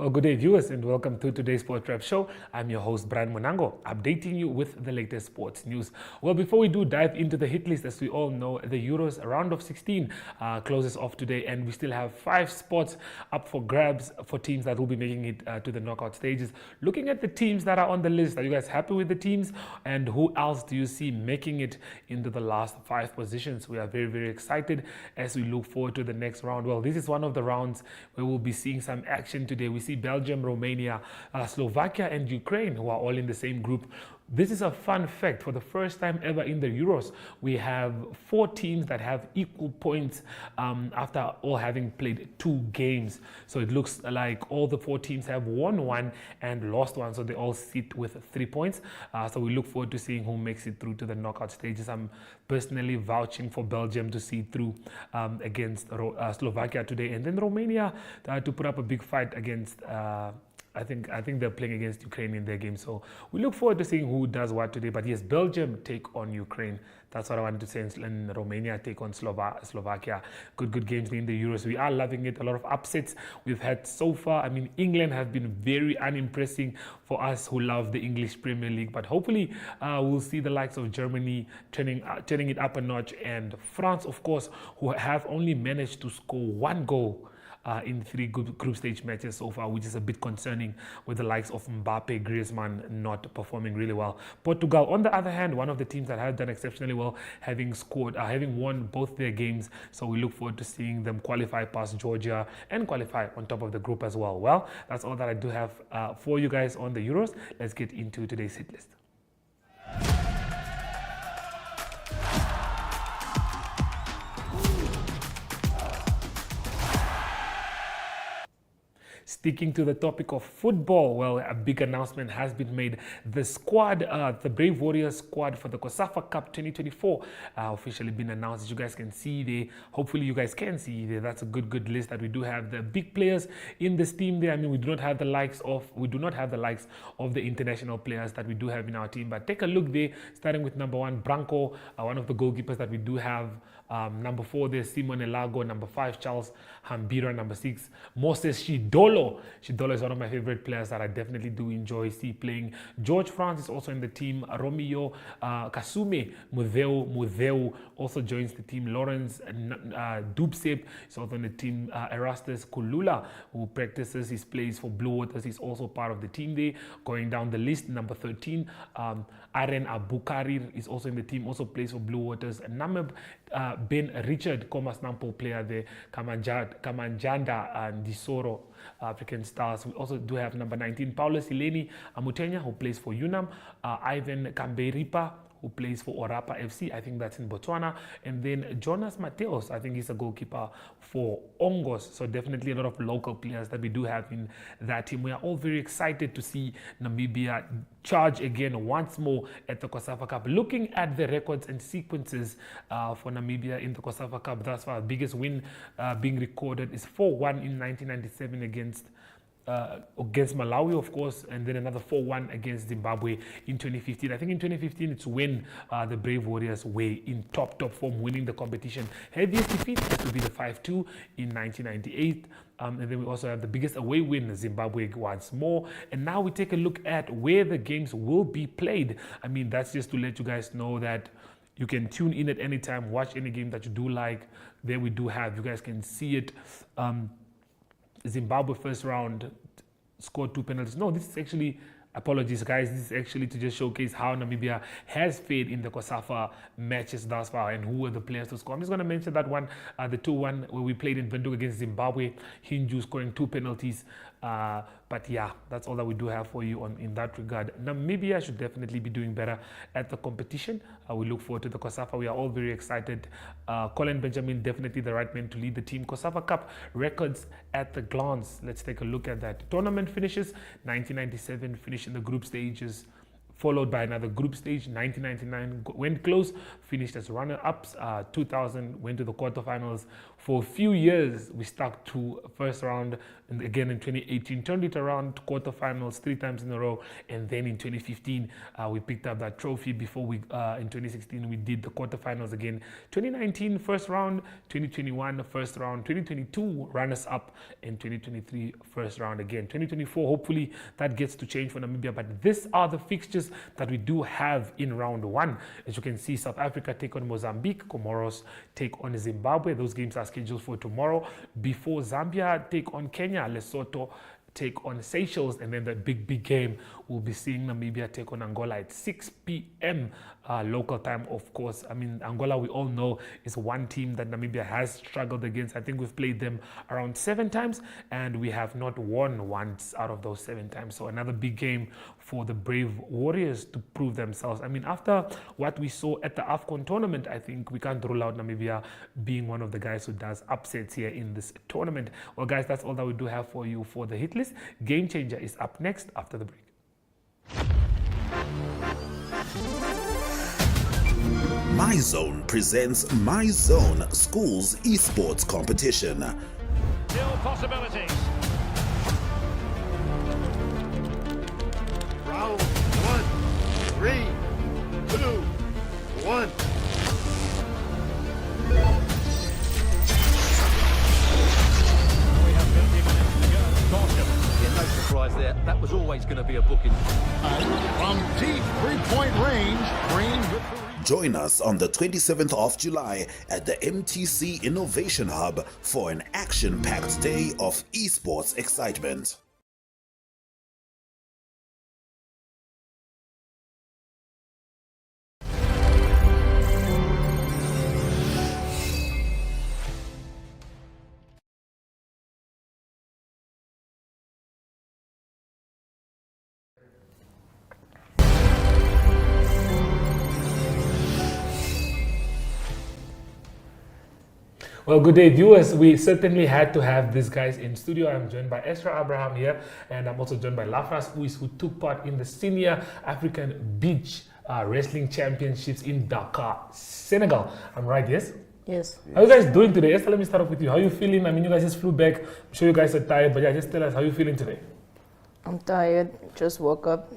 Well, good day, viewers, and welcome to today's Sport Wrap Show. I'm your host, Brian Monango, updating you with the latest sports news. Well, before we do dive into the hit list, as we all know, the Euros round of 16 closes off today, and we still have 5 spots up for grabs for teams that will be making it to the knockout stages. Looking at the teams that are on the list, are you guys happy with the teams? And who else do you see making it into the last 5 positions? We are very, very excited as we look forward to the next round. Well, this is one of the rounds where we'll be seeing some action today. We see Belgium, Romania, Slovakia, and Ukraine, who are all in the same group. This is a fun fact. For the first time ever in the Euros, we have 4 teams that have equal points after all having played 2 games. So it looks like all the 4 teams have won 1 and lost 1. So they all sit with 3 points. So we look forward to seeing who makes it through to the knockout stages. I'm personally vouching for Belgium to see through against Slovakia today. And then Romania to put up a big fight against I think they're playing against Ukraine in their game. So we look forward to seeing who does what today. But yes, Belgium take on Ukraine. That's what I wanted to say. And Romania take on Slovakia. Good games in the Euros. We are loving it. A lot of upsets we've had so far. I mean, England have been very unimpressing for us who love the English Premier League. But hopefully we'll see the likes of Germany turning it up a notch. And France, of course, who have only managed to score 1 goal in 3 group stage matches so far, which is a bit concerning with the likes of Mbappe, Griezmann not performing really well. Portugal, on the other hand, one of the teams that have done exceptionally well, having won both their games. So we look forward to seeing them qualify past Georgia and qualify on top of the group as well. Well, that's all that I do have for you guys on the Euros. Let's get into today's hit list. Sticking to the topic of football, well, a big announcement has been made. The squad, the Brave Warriors squad for the COSAFA Cup 2024 officially been announced. As you guys can see there, hopefully you guys can see there, that's a good list that we do have the big players in this team there. I mean, we do not have the likes of the international players that we do have in our team. But take a look there, starting with number 1, Branco, one of the goalkeepers that we do have. Number 4, there's Simon Elago. Number 5, Charles Hambira. Number 6, Moses Shidolo. Shidolo is one of my favorite players that I definitely do enjoy playing. George France is also in the team. Romeo Kasume Mudeu also joins the team. Lawrence Dubsep is also in the team. Erastus Kulula, who practices his plays for Blue Waters, is also part of the team there. Going down the list, number 13, Aren Abukarir is also in the team, also plays for Blue Waters. Namib Ben Richard, Comas Nampo player there. Kamanjanda and Disoro, African Stars. We also do have number 19, Paulo Sileni Amutenya, who plays for UNAM. Ivan Kamberipa, who plays for Orapa FC. I think that's in Botswana. And then Jonas Mateos, I think he's a goalkeeper for Ongos. So definitely a lot of local players that we do have in that team. We are all very excited to see Namibia charge again once more at the COSAFA Cup. Looking at the records and sequences for Namibia in the COSAFA Cup thus far, biggest win being recorded is 4-1 in 1997 against Malawi, of course, and then another 4-1 against Zimbabwe in 2015. I think in 2015 it's when the Brave Warriors were in top form, winning the competition. Heaviest defeat has to be the 5-2 in 1998. And then we also have the biggest away win, Zimbabwe once more. And now we take a look at where the games will be played. I mean, that's just to let you guys know that you can tune in at any time, watch any game that you do like. There we do have, you guys can see it. Zimbabwe first round scored 2 penalties. No, this is actually, apologies guys, this is actually to just showcase how Namibia has fared in the COSAFA matches thus far and who were the players to score. I'm just going to mention that one, the 2-1 where we played in Windhoek against Zimbabwe, Hinju scoring 2 penalties. But yeah, that's all that we do have for you in that regard. Namibia should definitely be doing better at the competition. We look forward to the COSAFA. We are all very excited. Colin Benjamin, definitely the right man to lead the team. COSAFA Cup records at the glance. Let's take a look at that. Tournament finishes, 1997 finished in the group stages, followed by another group stage. 1999 went close, finished as runner-ups. 2000 went to the quarterfinals, For a few years, we stuck to first round, and again in 2018, turned it around to quarterfinals 3 times in a row, and then in 2015, we picked up that trophy. Before we, in 2016, we did the quarterfinals again. 2019, first round. 2021, first round. 2022, runners-up. And 2023, first round again. 2024, hopefully that gets to change for Namibia. But these are the fixtures that we do have in round 1. As you can see, South Africa take on Mozambique. Comoros take on Zimbabwe. Those games are scheduled for tomorrow. Before Zambia take on Kenya, Lesotho take on Seychelles, and then the big game we'll be seeing Namibia take on Angola at 6 p.m. Local time, of course. I mean, Angola, we all know, is one team that Namibia has struggled against. I think we've played them around 7 times, and we have not won once out of those 7 times. So another big game for the Brave Warriors to prove themselves. I mean, after what we saw at the AFCON tournament, I think we can't rule out Namibia being one of the guys who does upsets here in this tournament. Well, guys, that's all that we do have for you for the hit list. Game Changer is up next after the break. My Zone presents My Zone Schools Esports Competition. Still possibilities. Round 1, 3, 2, 1. We have 50 minutes to go. Caution. Yeah, no surprise there. That was always going to be a booking. From deep three-point range, Green victory. Join us on the 27th of July at the MTC Innovation Hub for an action-packed day of esports excitement. Well, good day, viewers. We certainly had to have these guys in studio. I'm joined by Ester Abraham here, and I'm also joined by Lafras Uys, who took part in the Senior African Beach Wrestling Championships in Dakar, Senegal. I'm right, yes? Yes. How are you guys doing today? Esther, let me start off with you. How are you feeling? I mean, you guys just flew back. I'm sure you guys are tired, but yeah, just tell us how you feeling today. I'm tired, just woke up,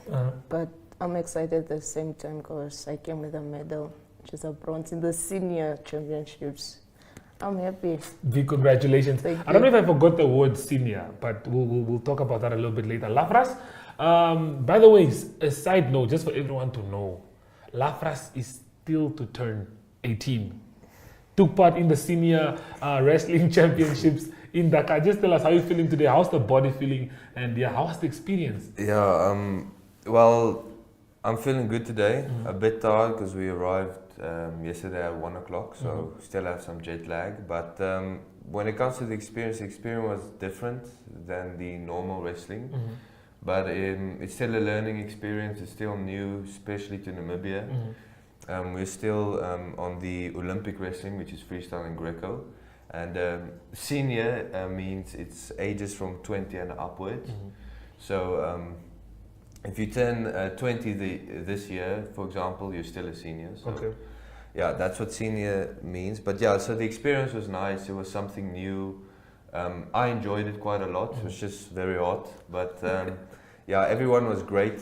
but I'm excited at the same time because I came with a medal, which is a bronze in the Senior Championships. I'm happy. Big congratulations. Thank I don't know you. if I forgot the word senior, but we'll talk about that a little bit later. Lafras, by the way, a side note, just for everyone to know, Lafras is still to turn 18. Took part in the Senior Wrestling Championships in Dakar. Just tell us how you're feeling today. How's the body feeling? And yeah, how's the experience? Yeah, well, I'm feeling good today. A bit tired because we arrived yesterday at 1 o'clock, so still have some jet lag. But when it comes to the experience was different than the normal wrestling. But it's still a learning experience. It's still new, especially to Namibia. We're still on the Olympic wrestling, which is freestyle and Greco. And senior means it's ages from 20 and upwards. So if you turn 20 this year, for example, you're still a senior. So Okay. yeah, that's what senior means. But yeah, so the experience was nice. It was something new. I enjoyed it quite a lot. It was just very hot. But yeah, everyone was great.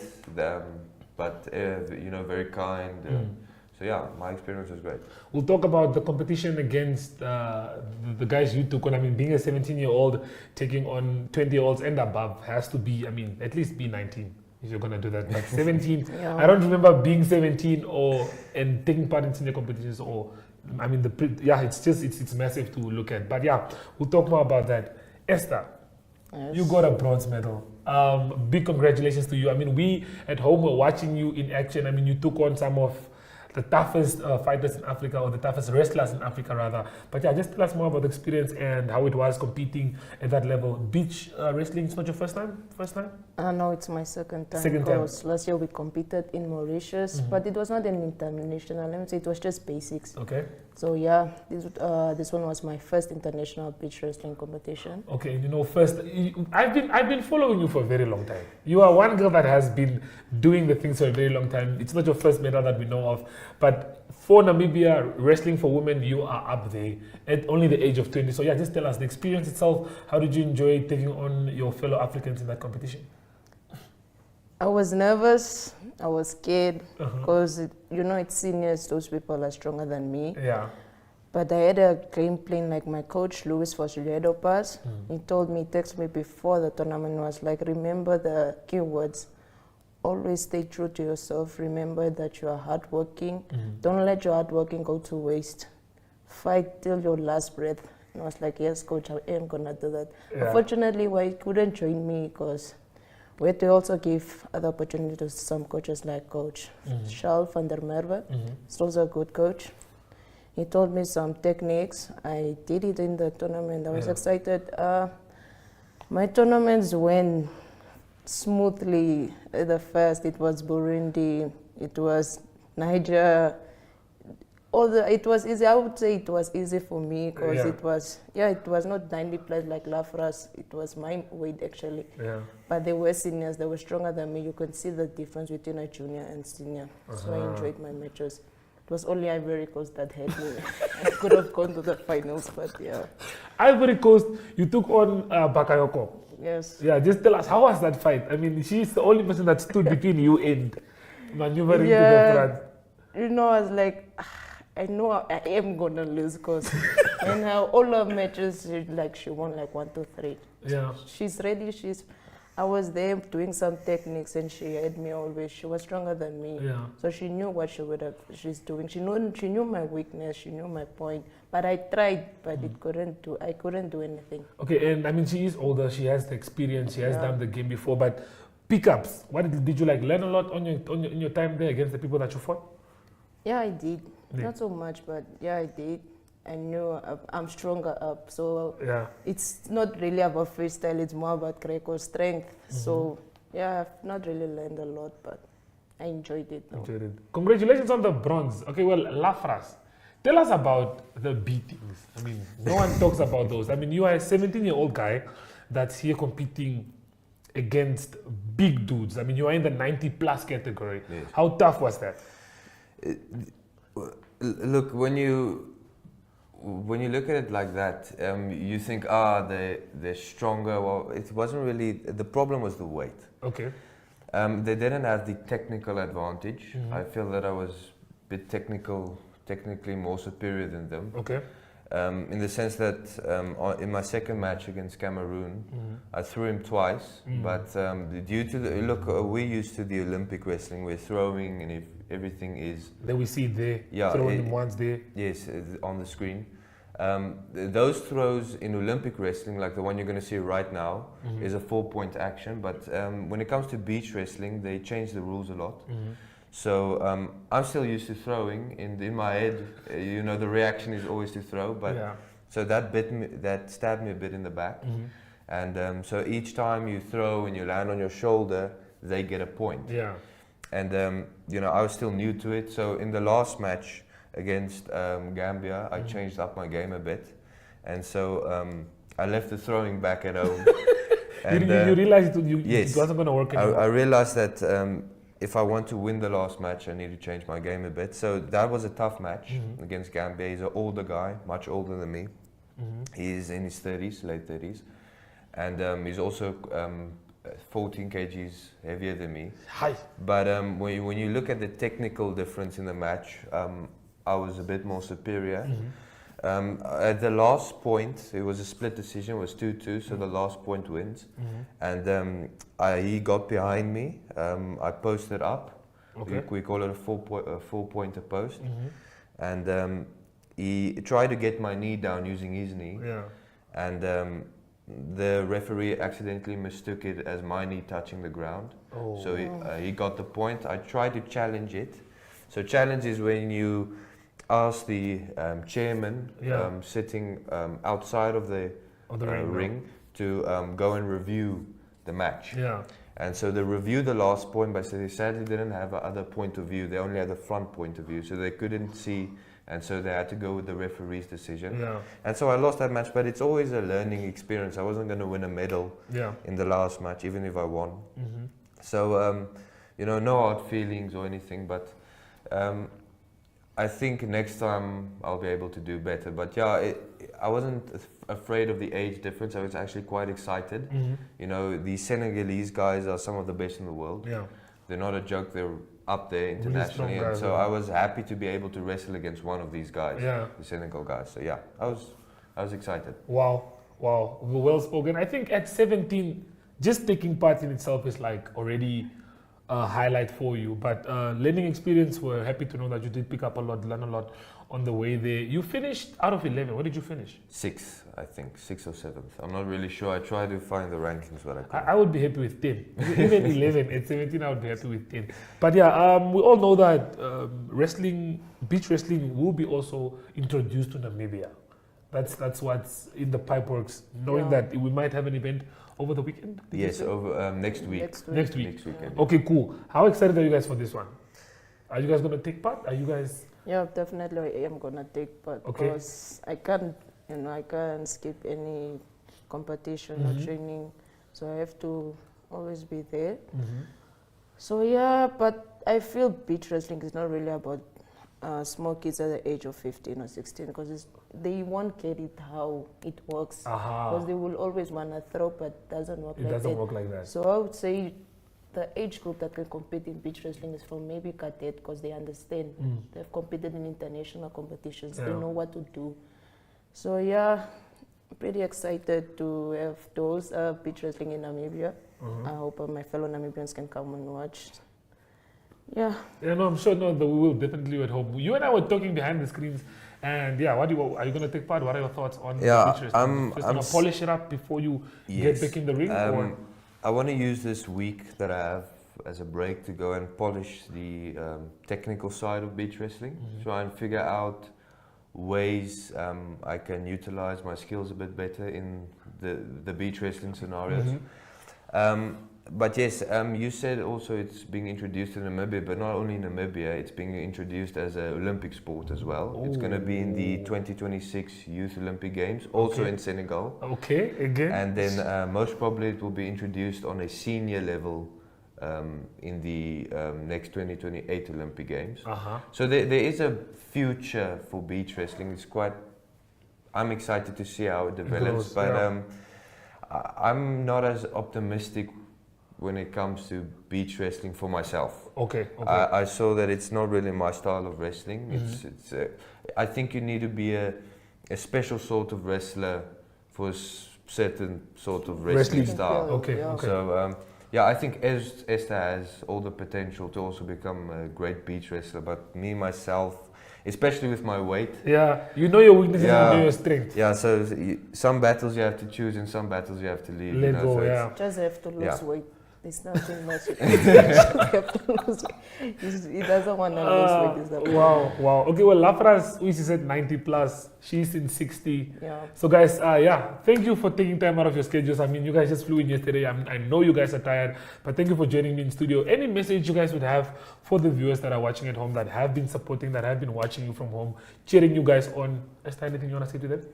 But you know, very kind. So yeah, my experience was great. We'll talk about the competition against the guys you took on. I mean, being a 17-year-old taking on 20-year-olds and above has to be, I mean, at least be 19 if you're going to do that. But 17, Yeah. I don't remember being 17 and taking part in senior competitions I mean, it's massive to look at. But yeah, we'll talk more about that. Esther, Yes. you got a bronze medal. Big congratulations to you. I mean, we at home were watching you in action. I mean, you took on some of the toughest fighters in Africa, or the toughest wrestlers in Africa rather. But yeah, just tell us more about the experience and how it was competing at that level. Beach wrestling is not your first time? No, it's my second time. Second time. Because last year we competed in Mauritius, but it was not an international. Let me say it was just basics. Okay. So yeah, this one was my first international beach wrestling competition. Okay, you know, first, I've been following you for a very long time. You are one girl that has been doing the things for a very long time. It's not your first medal that we know of. But for Namibia, wrestling for women, you are up there at only the age of 20. So yeah, just tell us the experience itself. How did you enjoy taking on your fellow Africans in that competition? I was nervous. I was scared because, it's seniors. Those people are stronger than me. Yeah. But I had a game plan, like my coach, Luis Fosiliadopas. He told me, texted me before the tournament, was like, remember the keywords. Always stay true to yourself. Remember that you are hardworking. Don't let your hardworking go to waste. Fight till your last breath. And I was like, yes, coach, I am going to do that. Yeah. Unfortunately, he couldn't join me because we had to also give other opportunities to some coaches like Coach Charles van der Merwe. He's also a good coach. He told me some techniques. I did it in the tournament. I was excited. My tournaments went smoothly. At the first, it was Burundi, it was Niger. It was easy. I would say it was easy for me because it was not 90 plus like Lafras. It was my weight actually. Yeah. But they were seniors. They were stronger than me. You could see the difference between a junior and senior. So I enjoyed my matches. It was only Ivory Coast that had me. I could have gone to the finals, but yeah. Ivory Coast, you took on Bakayoko. Yes. Yeah, just tell us, how was that fight? I mean, she's the only person that stood between you and maneuvering to the front. I was like, I know I am going to lose because in all her matches, she won like 1, 2, 3. Yeah. She's ready. I was there doing some techniques and she had me always. She was stronger than me. Yeah. So she knew what she's doing. She knew my weakness. She knew my point. But I tried, but I couldn't do anything. Okay, and I mean, she is older. She has the experience. She has done the game before. But pickups, what did you learn a lot in your time there against the people that you fought? Yeah, I did. Yeah. Not so much, but yeah, I did. I knew I'm stronger up, so it's not really about freestyle, it's more about Greco strength. So yeah, I've not really learned a lot, but I enjoyed it though. Congratulations on the bronze. Okay, well, Lafras, tell us about the beatings. I mean, no one talks about those. I mean, you are a 17-year-old guy that's here competing against big dudes. I mean, you are in the 90-plus category. Yes. How tough was that? Look, when you look at it like that, you think, they're stronger. Well, it wasn't really. The problem was the weight. Okay. They didn't have the technical advantage. I feel that I was a bit technically more superior than them. Okay. In the sense that in my second match against Cameroon, I threw him twice, but due to we're used to the Olympic wrestling, we're throwing, and if everything is... Then we see it there, throwing him once there. Yes, on the screen. Those throws in Olympic wrestling, like the one you're going to see right now, is a 4-point action, but when it comes to beach wrestling, they change the rules a lot. So I'm still used to throwing. In my head, the reaction is always to throw. But so that stabbed me a bit in the back. And so each time you throw and you land on your shoulder, they get a point. Yeah. And I was still new to it. So in the last match against Gambia, I changed up my game a bit, and so I left the throwing back at home. And, you realized it wasn't going to work anymore. I realized that. If I want to win the last match, I need to change my game a bit. So that was a tough match against Gambia. He's an older guy, much older than me. He's in his 30s, late 30s. And he's also 14 kgs heavier than me. Hi. But when you look at the technical difference in the match, I was a bit more superior. At the last point, it was a split decision, it was 2-2, so the last point wins. And he got behind me, I posted up, we call it a four-pointer post. And he tried to get my knee down using his knee. And the referee accidentally mistook it as my knee touching the ground. So he got the point. I tried to challenge it. So challenge is when you ask the chairman sitting outside of the ring to go and review the match. And so they reviewed the last point, but they sadly didn't have another point of view. They only had the front point of view, so they couldn't see, and so they had to go with the referee's decision. And so I lost that match, but it's always a learning experience. I wasn't going to win a medal in the last match, even if I won. So, no hard feelings or anything, but I think next time I'll be able to do better. But yeah, I wasn't afraid of the age difference. I was actually quite excited. You know, the Senegalese guys are some of the best in the world. Yeah. They're not a joke. They're up there Really strong internationally. And guys, so yeah. I was happy to be able to wrestle against one of these guys, Yeah. the Senegal guys. So yeah, I was excited. Wow, well spoken. I think at 17, just taking part in itself is like already a highlight for you. But learning experience, we're happy to know that you did pick up a lot, learn a lot on the way there. You finished out of 11. What did you finish? 6th, I think, 6th or 7th. I'm not really sure. I tried to find the rankings, but I couldn't. I would be happy with 10. Even 11 at 17, I would be happy with 10. But yeah, we all know that beach wrestling will be also introduced to Namibia. That's what's in the pipe works. Knowing Yeah. that we might have an event over the weekend. Did you Yes, say? over next week. Next week. Next weekend. Okay, cool. How excited are you guys for this one? Are you guys gonna take part? Are you guys? Yeah, definitely I am gonna take part Okay. because I can't skip any competition or training, so I have to always be there. So yeah, but I feel beach wrestling is not really about small kids at the age of 15 or 16 because they won't get it how it works because they will always want to throw, but it doesn't work It like doesn't that. work like that. So I would say the age group that can compete in beach wrestling is from maybe cadet because they understand. They've competed in international competitions. They Yeah. know what to do. So yeah, I'm pretty excited to have those beach wrestling in Namibia. I hope my fellow Namibians can come and watch. Yeah. Yeah, no, I'm sure. No, we will definitely at home. You and I were talking behind the screens, and yeah, are you gonna take part? What are your thoughts on Yeah, beach wrestling? Just gonna polish it up before you Yes. get back in the ring, or I want to use this week that I have as a break to go and polish the technical side of beach wrestling. Try and figure out ways I can utilize my skills a bit better in the beach wrestling scenarios. But yes, you said also it's being introduced in Namibia, but not only in Namibia, it's being introduced as an Olympic sport as well. It's going to be in the 2026 Youth Olympic Games, also in Senegal. okay, again. And then most probably it will be introduced on a senior level in the next 2028 Olympic Games. So there is a future for beach wrestling. I'm excited to see how it develops, grows, but yeah. I'm not as optimistic when it comes to beach wrestling for myself. Okay. I saw that it's not really my style of wrestling. I think you need to be a special sort of wrestler for a certain sort of wrestling style. Okay. Yeah. So yeah, I think Esther has all the potential to also become a great beach wrestler. But me myself, especially with my weight. Yeah, you know your weaknesses Yeah. and you know your strength. Yeah, so some battles you have to choose and some battles you have to leave. Let go, so yeah. Just have to lose Yeah. weight. There's nothing much. You have to lose weight. He doesn't want to lose weight. Is the problem. Wow. Okay, well, Lafras Uys is at 90 plus. She's in 60. Yeah. So, guys, thank you for taking time out of your schedules. I mean, you guys just flew in yesterday. I know you guys are tired, but thank you for joining me in studio. Any message you guys would have for the viewers that are watching at home, that have been supporting, that have been watching you from home, cheering you guys on? Is there anything you want to say to them?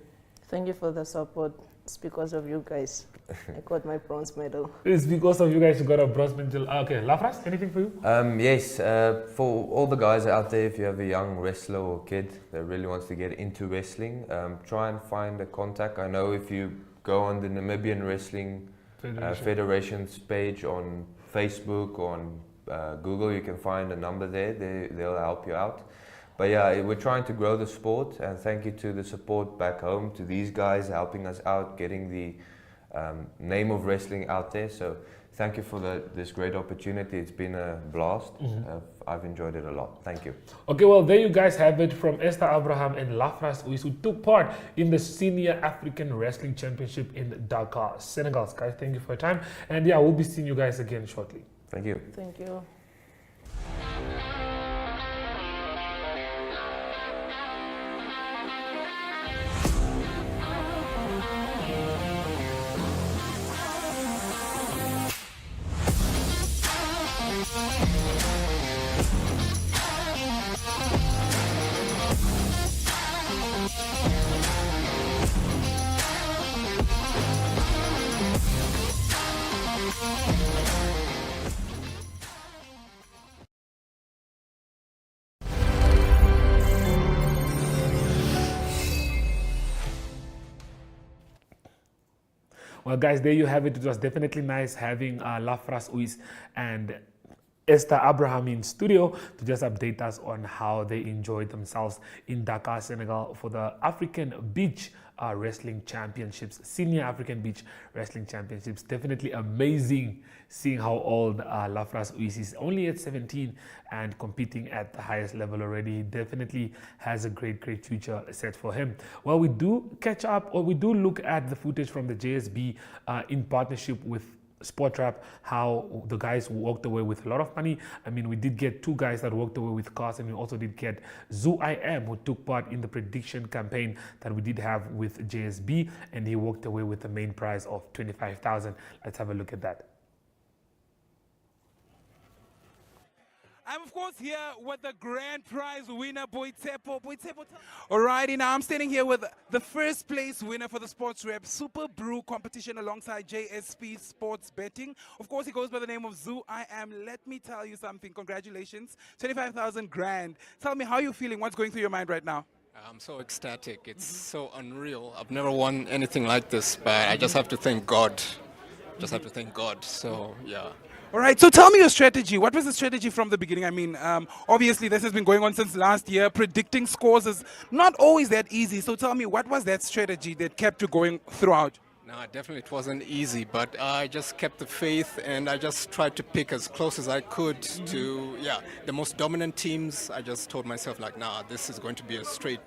Thank you for the support. It's because of you guys. I got my bronze medal. It's because of you guys you got a bronze medal. Okay, Lafras, anything for you? Yes, for all the guys out there, if you have a young wrestler or kid that really wants to get into wrestling, try and find a contact. I know if you go on the Namibian Wrestling Federation's page on Facebook or on Google, you can find a number there. They'll help you out. But yeah, we're trying to grow the sport, and thank you to the support back home, to these guys helping us out, getting the name of wrestling out there. So thank you for this great opportunity. It's been a blast. I've enjoyed it a lot. Thank you. Okay, well, there you guys have it from Ester Abraham and Lafras Uys, who took part in the Senior African Wrestling Championship in Dakar, Senegal. Guys, thank you for your time. And yeah, we'll be seeing you guys again shortly. Thank you. Thank you. Well, guys, there you have it. It was definitely nice having Lafras Uys and Ester Abraham in studio to just update us on how they enjoyed themselves in Dakar, Senegal for the African Beach Wrestling Championships, Senior African Beach Wrestling Championships. Definitely amazing seeing how old Lafras Uys is, only at 17 and competing at the highest level already. He definitely has a great future set for him. Well, we do catch up, or we do look at the footage from the JSB in partnership with Sport Trap, how the guys walked away with a lot of money. I mean, we did get two guys that walked away with cars, and we also did get Zoo who took part in the prediction campaign that we did have with JSB, and he walked away with the main prize of 25,000. Let's have a look at that. I'm of course here with the grand prize winner, Boitepo. Alrighty, now I'm standing here with the first place winner for the Sports Rep Super Brew competition alongside JSP Sports Betting. Of course, he goes by the name of Zoo. Let me tell you something. Congratulations, 25,000 grand. Tell me how you're feeling. What's going through your mind right now? I'm so ecstatic. It's so unreal. I've never won anything like this, but I just have to thank God. So, yeah. All right, so tell me your strategy. What was the strategy from the beginning? I mean, obviously this has been going on since last year. Predicting scores is not always that easy. So tell me, what was that strategy that kept you going throughout? No, definitely it wasn't easy, but I just kept the faith and I just tried to pick as close as I could to, the most dominant teams. I just told myself like, nah, this is going to be a straight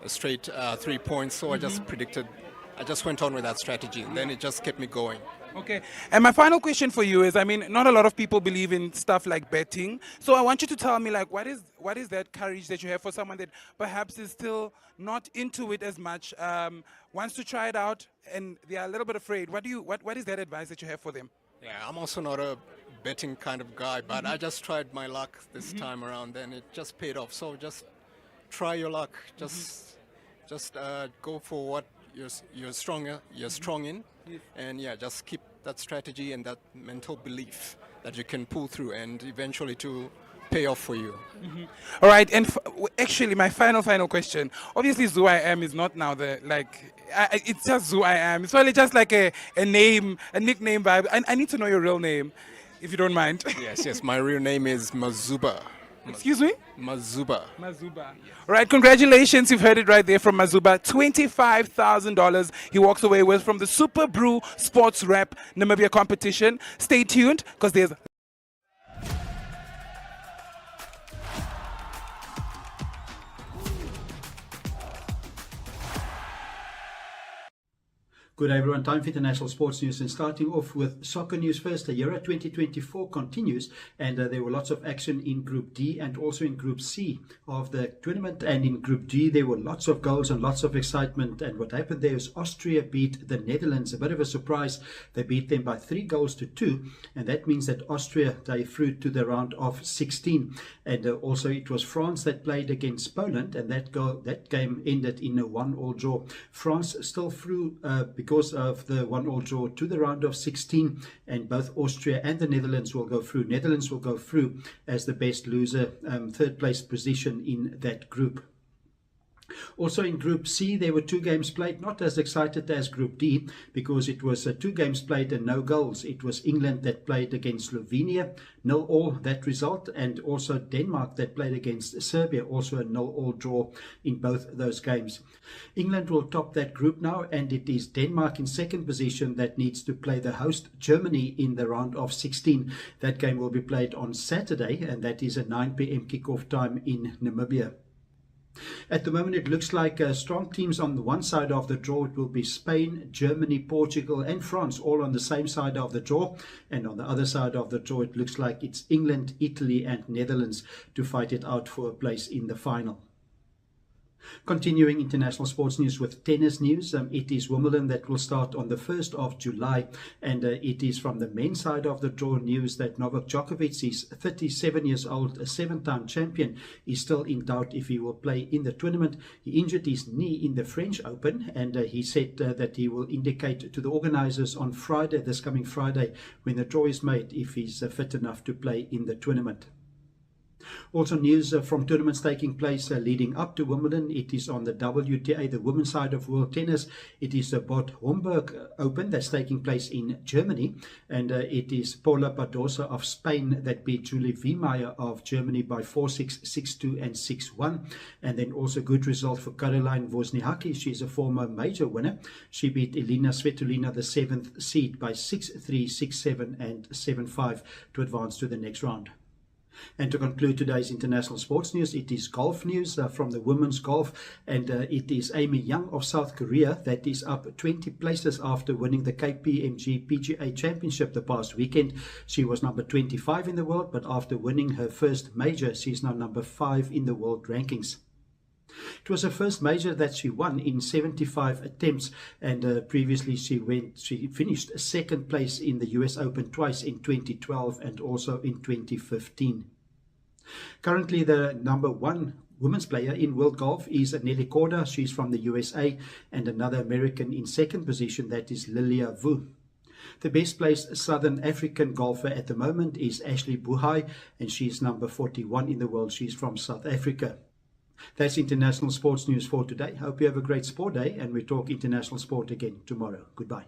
3 points. So I just went on with that strategy, and then it just kept me going. Okay, and my final question for you is, I mean, not a lot of people believe in stuff like betting. So I want you to tell me, like, what is that courage that you have for someone that perhaps is still not into it as much, wants to try it out, and they are a little bit afraid. What is that advice that you have for them? Yeah, I'm also not a betting kind of guy, but I just tried my luck this time around, and it just paid off. So just try your luck. Just go for what you're strong in, and just keep that strategy and that mental belief that you can pull through and eventually to pay off for you. All right, and actually my final question. Obviously Zoo is not now it's just Zoo. It's probably just like a name, a nickname vibe. I need to know your real name, if you don't mind. Yes, my real name is Mazuba. Excuse me? Mazuba. All right, congratulations. You've heard it right there from Mazuba. $25,000 he walks away with from the Super Brew Sports Rap Namibia competition. Stay tuned, because there's Good day everyone, time for international sports news, and starting off with soccer news first. The Euro 2024 continues, and there were lots of action in Group D and also in Group C of the tournament. And in Group D there were lots of goals and lots of excitement, and what happened there is Austria beat the Netherlands. A bit of a surprise. They beat them by 3-2, and that means that Austria, they through to the round of 16. And also it was France that played against Poland, and that game ended in a 1-1 draw. France still through because of the 1-1 draw to the round of 16, and both Austria and the Netherlands will go through. Netherlands will go through as the best loser, third place position in that group. Also in Group C, there were 2 games played, not as excited as Group D, because it was 2 games played and no goals. It was England that played against Slovenia, 0-0 that result, and also Denmark that played against Serbia, also a 0-0 draw in both those games. England will top that group now, and it is Denmark in second position that needs to play the host Germany in the round of 16. That game will be played on Saturday, and that is a 9 p.m. kickoff time in Namibia. At the moment, it looks like strong teams on the one side of the draw. It will be Spain, Germany, Portugal and France all on the same side of the draw. And on the other side of the draw, it looks like it's England, Italy and Netherlands to fight it out for a place in the final. Continuing international sports news with tennis news, it is Wimbledon that will start on the 1st of July, and it is from the men's side of the draw news that Novak Djokovic is 37 years old, a 7-time champion, is still in doubt if he will play in the tournament. He injured his knee in the French Open, and he said that he will indicate to the organizers on Friday, this coming Friday, when the draw is made, if he's fit enough to play in the tournament. Also news from tournaments taking place leading up to Wimbledon. It is on the WTA, the women's side of world tennis. It is the Bad Homburg Open that's taking place in Germany. And it is Paula Badosa of Spain that beat Julie Wiemeyer of Germany by 4-6, 6-2 and 6-1. And then also good result for Caroline Wozniacki. She's a former major winner. She beat Elina Svitolina, the 7th seed, by 6-3, 6-7 and 7-5 to advance to the next round. And to conclude today's international sports news, it is golf news from the women's golf, and it is Amy Young of South Korea that is up 20 places after winning the KPMG PGA Championship the past weekend. She was number 25 in the world, but after winning her first major, she's now number 5 in the world rankings. It was her first major that she won in 75 attempts, and previously she finished second place in the US Open twice in 2012 and also in 2015. Currently the number 1 women's player in world golf is Nelly Korda. She's from the USA, and another American in second position, that is Lilia Vu. The best placed Southern African golfer at the moment is Ashley Buhai, and she's number 41 in the world. She's from South Africa. That's international sports news for today. Hope you have a great sport day, and we talk international sport again tomorrow. Goodbye.